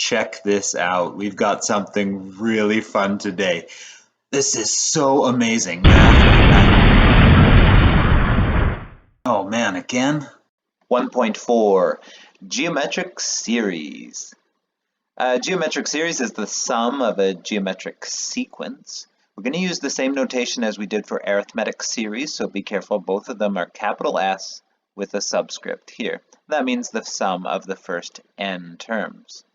check this out. We've got something really fun today. This is so amazing. Oh man, again? 1.4, geometric series. A geometric series is the sum of a geometric sequence. We're going to use the same notation as we did for arithmetic series, so be careful. Both of them are capital S with a subscript here. That means the sum of the first n terms.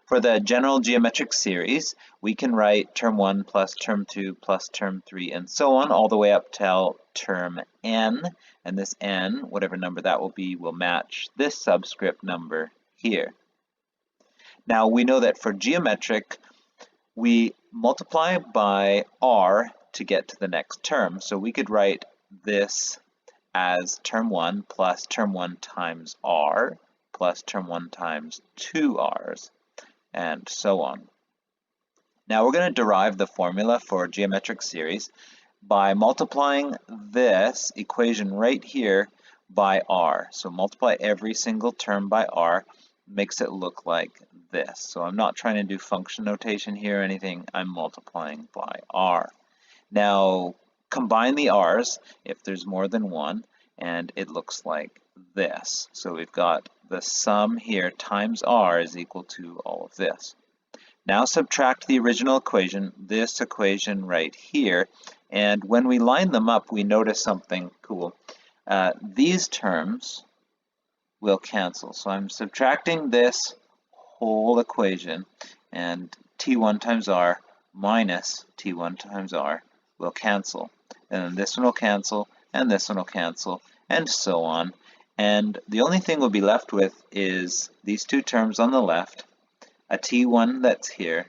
For the general geometric series, we can write term 1 plus term 2 plus term 3 and so on, all the way up till term n. And this n, whatever number that will match this subscript number here. Now we know that for geometric, we multiply by r to get to the next term. So we could write this as term 1 plus term 1 times r plus term 1 times 2r's, and so on. Now we're going to derive the formula for geometric series by multiplying this equation right here by r. So multiply every single term by r, makes it look like this. So I'm not trying to do function notation here or anything, I'm multiplying by r. Now combine the r's if there's more than one, and it looks like this. So we've got the sum here times r is equal to all of this. Now subtract the original equation, this equation right here, and when we line them up we notice something cool. These terms will cancel. So I'm subtracting this whole equation, and t1 times r minus t1 times r will cancel. And then this one will cancel, and this one will cancel, and so on. And the only thing we'll be left with is these two terms on the left, a t1 that's here,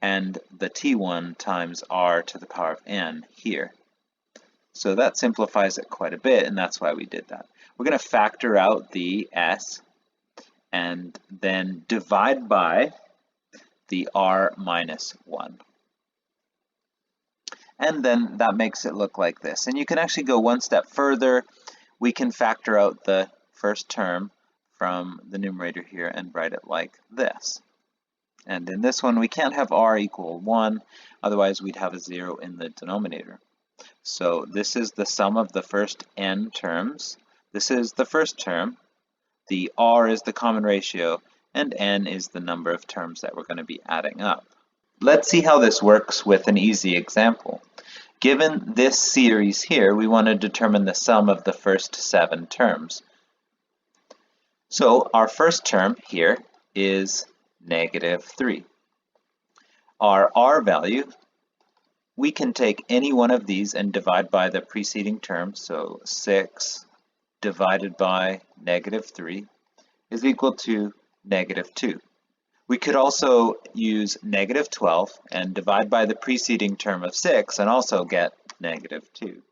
and the t1 times r to the power of n here. So that simplifies it quite a bit, and that's why we did that. We're going to factor out the s, and then divide by the r minus 1. And then that makes it look like this. And you can actually go one step further. We can factor out the first term from the numerator here and write it like this. And in this one, we can't have r equal 1, otherwise we'd have a 0 in the denominator. So this is the sum of the first n terms. This is the first term. The r is the common ratio, and n is the number of terms that we're going to be adding up. Let's see how this works with an easy example. Given this series here, we want to determine the sum of the first 7 terms. So our first term here is -3. Our r value, we can take any one of these and divide by the preceding term. So 6 divided by -3 is equal to -2. We could also use -12 and divide by the preceding term of 6 and also get -2.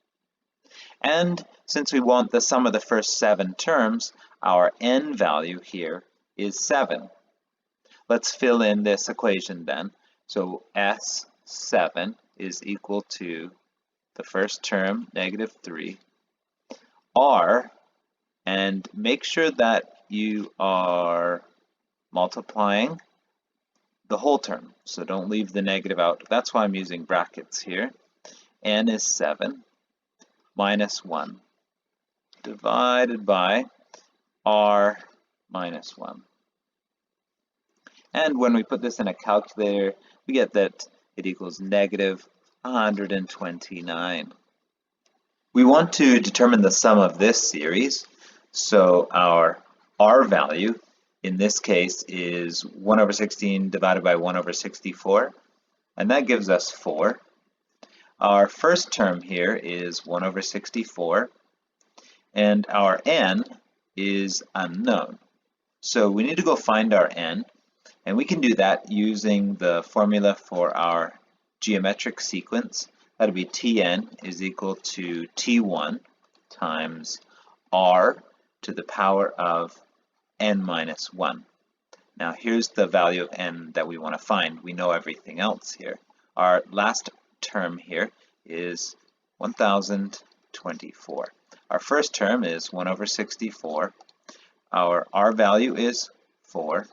And since we want the sum of the first 7 terms, our n value here is 7. Let's fill in this equation then. So S7 is equal to the first term, -3, r, and make sure that you are multiplying the whole term. So don't leave the negative out. That's why I'm using brackets here. N is 7 minus 1 divided by r minus 1. And when we put this in a calculator, we get that it equals -129. We want to determine the sum of this series, so our r value in this case is 1/16 divided by 1/64, and that gives us 4. Our first term here is 1/64, and our n is unknown. So we need to go find our n, and we can do that using the formula for our geometric sequence. That'll be Tn is equal to T1 times r to the power of n minus 1. Now here's the value of n that we want to find. We know everything else here. Our last term here is 1024. Our first term is 1/64. Our r value is 4.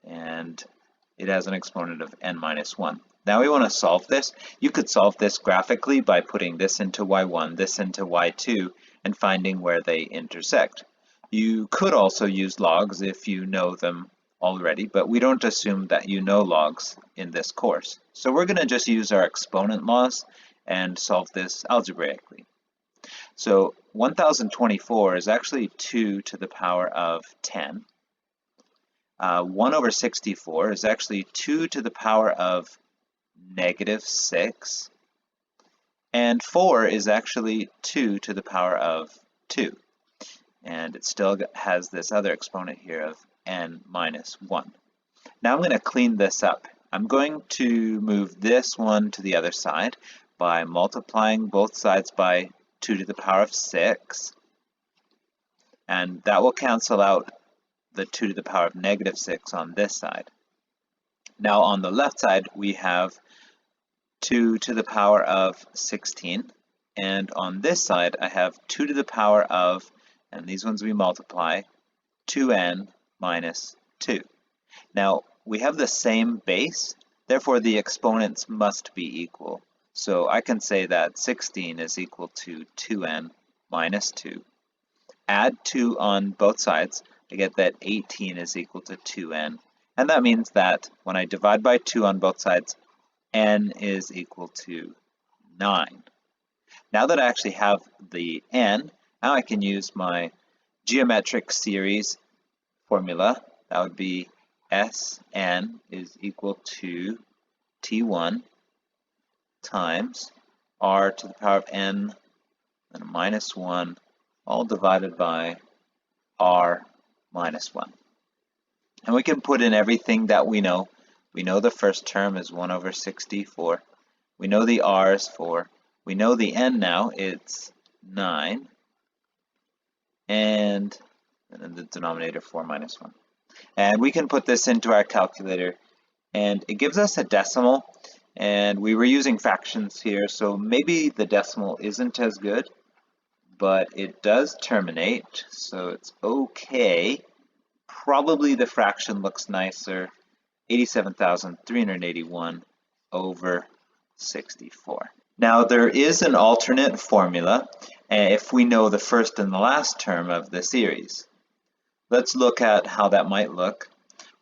and it has an exponent of n minus 1. Now we want to solve this. You could solve this graphically by putting this into y1, this into y2, and finding where they intersect. You could also use logs if you know them already, but we don't assume that you know logs in this course. So we're going to just use our exponent laws and solve this algebraically. So 1024 is actually 2 to the power of 10. 1 over 64 is actually 2 to the power of negative 6. And 4 is actually 2 to the power of 2. And it still has this other exponent here of n minus 1. Now I'm going to clean this up. I'm going to move this one to the other side by multiplying both sides by 2 to the power of 6. And that will cancel out the 2 to the power of negative 6 on this side. Now on the left side we have 2 to the power of 16. And on this side I have 2 to the power of, and these ones we multiply, 2n minus 2. Now we have the same base, therefore the exponents must be equal. So I can say that 16 is equal to 2n minus 2. Add 2 on both sides, I get that 18 is equal to 2n. And that means that when I divide by 2 on both sides, n is equal to 9. Now that I actually have the n, now I can use my geometric series formula. That would be Sn is equal to T1 times r to the power of n and minus 1, all divided by r minus 1. And we can put in everything that we know. We know the first term is 1 over 64. We know the r is 4. We know the n now, it's 9. And then the denominator 4 minus 1. And we can put this into our calculator, and it gives us a decimal, and we were using fractions here, so maybe the decimal isn't as good, but it does terminate, so it's okay. Probably the fraction looks nicer, 87,381 over 64. Now there is an alternate formula if we know the first and the last term of the series. Let's look at how that might look.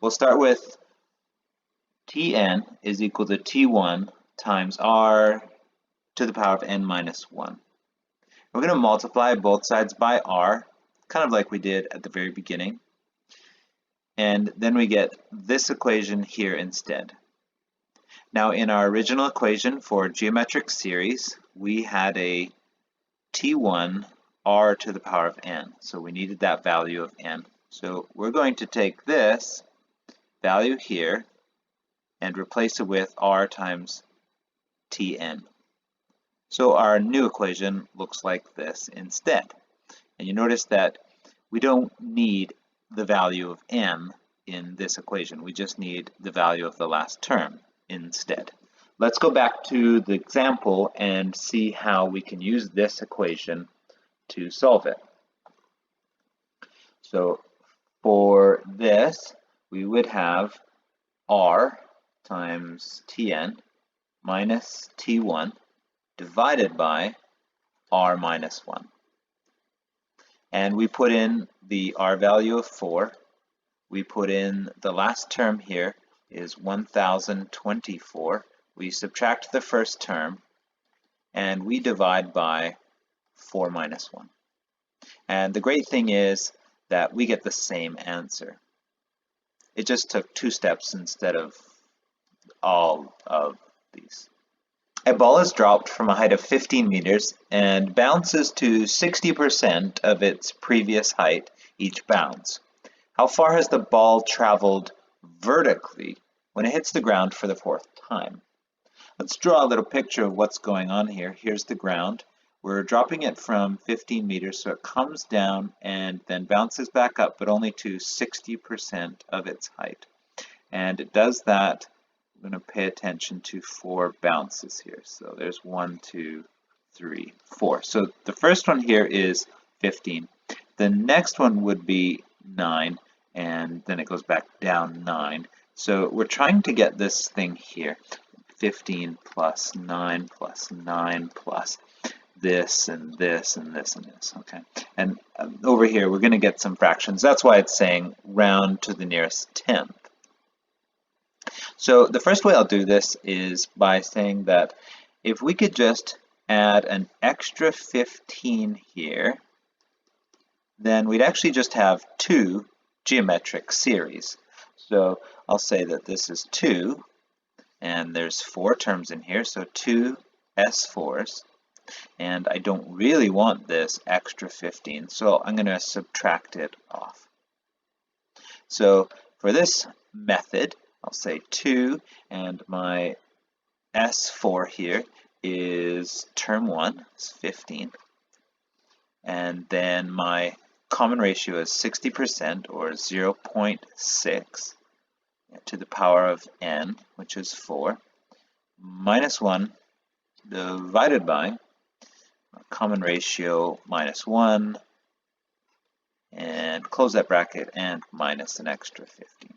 We'll start with Tn is equal to T1 times r to the power of n minus 1. We're going to multiply both sides by r, kind of like we did at the very beginning. And then we get this equation here instead. Now in our original equation for geometric series, we had a T1 r to the power of n. So we needed that value of n. So we're going to take this value here and replace it with r times Tn. So our new equation looks like this instead. And you notice that we don't need the value of n in this equation. We just need the value of the last term instead. Let's go back to the example and see how we can use this equation to solve it. So for this, we would have r times Tn minus T1 divided by r minus 1. And we put in the r value of 4. We put in the last term here is 1024. We subtract the first term, and we divide by 4 minus 1. And the great thing is that we get the same answer. It just took 2 steps instead of all of these. A ball is dropped from a height of 15 meters and bounces to 60% of its previous height each bounce. How far has the ball traveled vertically when it hits the ground for the 4th time? Let's draw a little picture of what's going on here. Here's the ground. We're dropping it from 15 meters, so it comes down and then bounces back up, but only to 60% of its height. And it does that. I'm going to pay attention to 4 bounces here. So there's 1, 2, 3, 4. So the first one here is 15. The next one would be 9, and then it goes back down 9. So we're trying to get this thing here, 15 plus 9 plus 9 plus this and this and this and this, okay? And over here, we're going to get some fractions. That's why it's saying round to the nearest tenth. So the first way I'll do this is by saying that if we could just add an extra 15 here, then we'd actually just have 2 geometric series. So I'll say that this is 2, and there's 4 terms in here, so 2 S4s. And I don't really want this extra 15, so I'm going to subtract it off. So for this method, I'll say 2, and my S4 here is term 1, it's 15. And then my common ratio is 60%, or 0.6 to the power of n, which is 4, minus 1 divided by common ratio minus 1, and close that bracket, and minus an extra 15.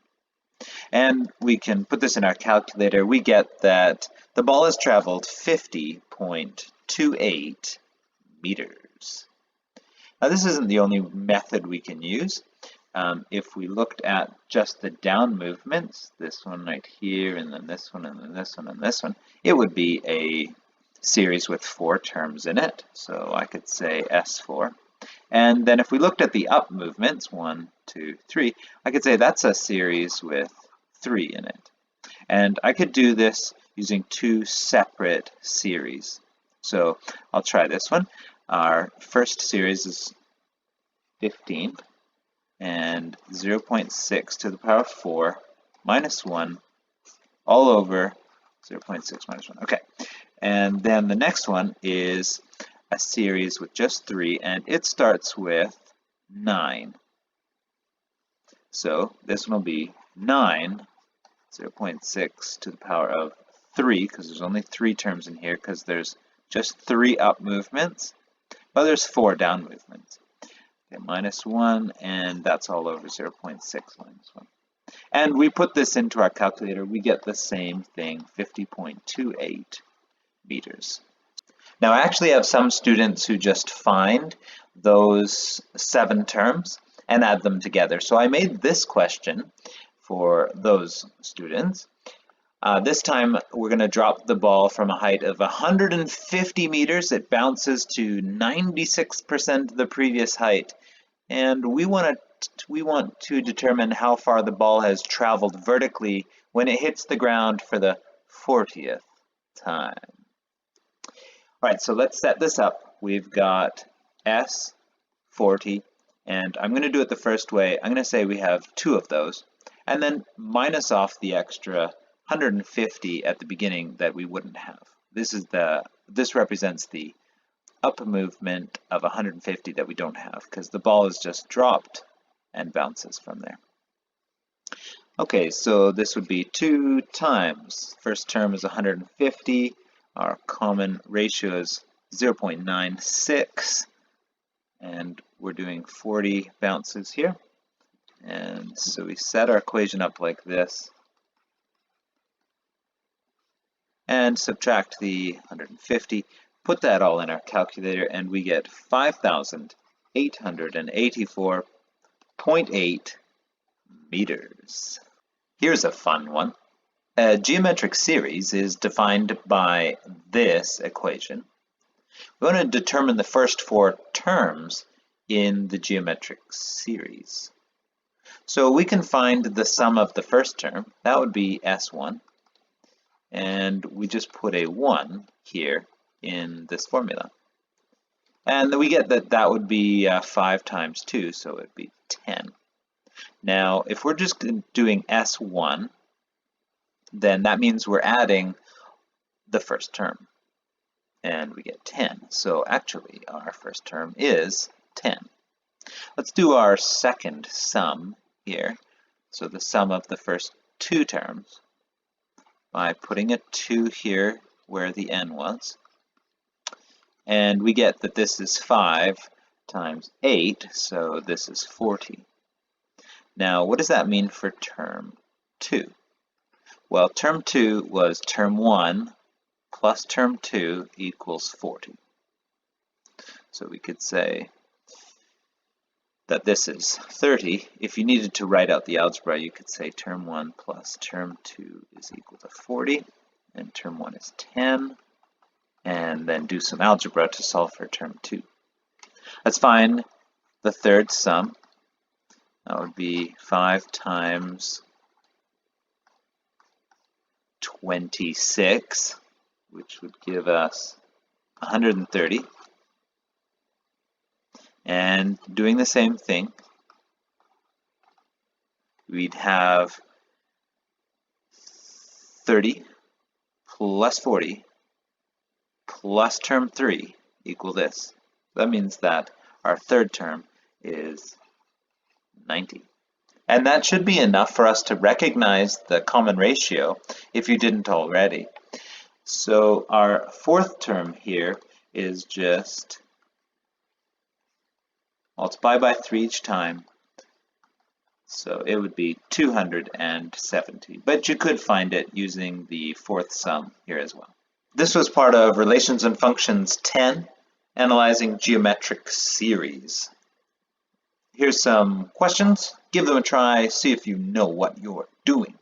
And we can put this in our calculator. We get that the ball has traveled 50.28 meters. Now this isn't the only method we can use. If we looked at just the down movements, this one right here, and then this one, and then this one, and this one, it would be a series with 4 terms in it. So I could say S4. And then if we looked at the up movements, 1, 2, 3, I could say that's a series with 3 in it. And I could do this using 2 separate series. So I'll try this one. Our first series is 15, and 0.6 to the power of 4 minus 1 all over 0.6 minus 1. Okay. And then the next one is a series with just 3, and it starts with 9. So this one will be 9, 0.6 to the power of 3, because there's only 3 terms in here, because there's just 3 up movements, but there's 4 down movements. Okay, minus 1, and that's all over 0.6 minus 1. And we put this into our calculator, we get the same thing, 50.28 meters. Now I actually have some students who just find those 7 terms and add them together. So I made this question for those students. This time we're going to drop the ball from a height of 150 meters. It bounces to 96% of the previous height. And we want to determine how far the ball has traveled vertically when it hits the ground for the 40th time. All right, so let's set this up. We've got S40, and I'm going to do it the first way. I'm going to say we have 2 of those, and then minus off the extra 150 at the beginning that we wouldn't have. This represents the up movement of 150 that we don't have, because the ball is just dropped and bounces from there. Okay, so this would be 2 times. First term is 150. Our common ratio is 0.96, and we're doing 40 bounces here. And so we set our equation up like this, and subtract the 150, put that all in our calculator, and we get 5,884.8 meters. Here's a fun one. A geometric series is defined by this equation. We want to determine the first 4 terms in the geometric series. So we can find the sum of the first term. That would be S1. And we just put a 1 here in this formula. And then we get that that would be 5 times 2, so it would be 10. Now, if we're just doing S1, then that means we're adding the first term, and we get 10. So actually, our first term is 10. Let's do our second sum here. So the sum of the first 2 terms by putting a 2 here where the n was. And we get that this is 5 times 8, so this is 40. Now, what does that mean for term 2? Well, term 2 was term 1 plus term 2 equals 40. So we could say that this is 30. If you needed to write out the algebra, you could say term 1 plus term 2 is equal to 40, and term 1 is 10, and then do some algebra to solve for term 2. Let's find the third sum. That would be 5 times 26, which would give us 130. And doing the same thing, we'd have 30 plus 40 plus term 3 equal this. That means that our third term is 90. And that should be enough for us to recognize the common ratio if you didn't already. So our fourth term here is just multiply by 3 each time. So it would be 270. But you could find it using the fourth sum here as well. This was part of Relations and Functions 10, Analyzing Geometric Series. Here's some questions. Give them a try. See if you know what you're doing.